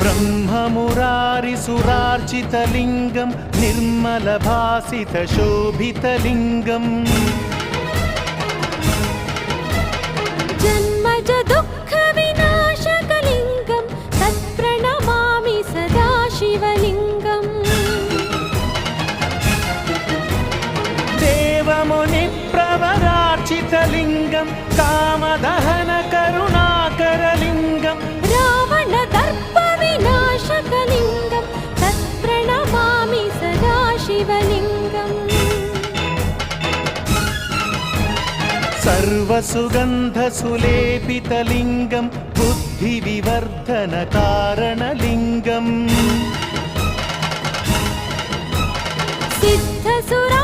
ब्रह्ममुरारिसुरार्चितलिङ्गं निर्मलभासितशोभितलिङ्गम् जन्मज दुःखविनाशकलिङ्गं तत्प्रणमामि सदा शिवलिङ्गम् देवमुनिप्रवरार्चितलिङ्गं कामदहनकरुणाकरलिङ्गं रावणदर्पविनाशकलिङ्गं तत्प्रणमामि सदा शिवलिङ्गम् सर्वसुगन्धसुलेपितलिङ्गं बुद्धिविवर्धनकारणलिङ्गम् सिद्धसुरा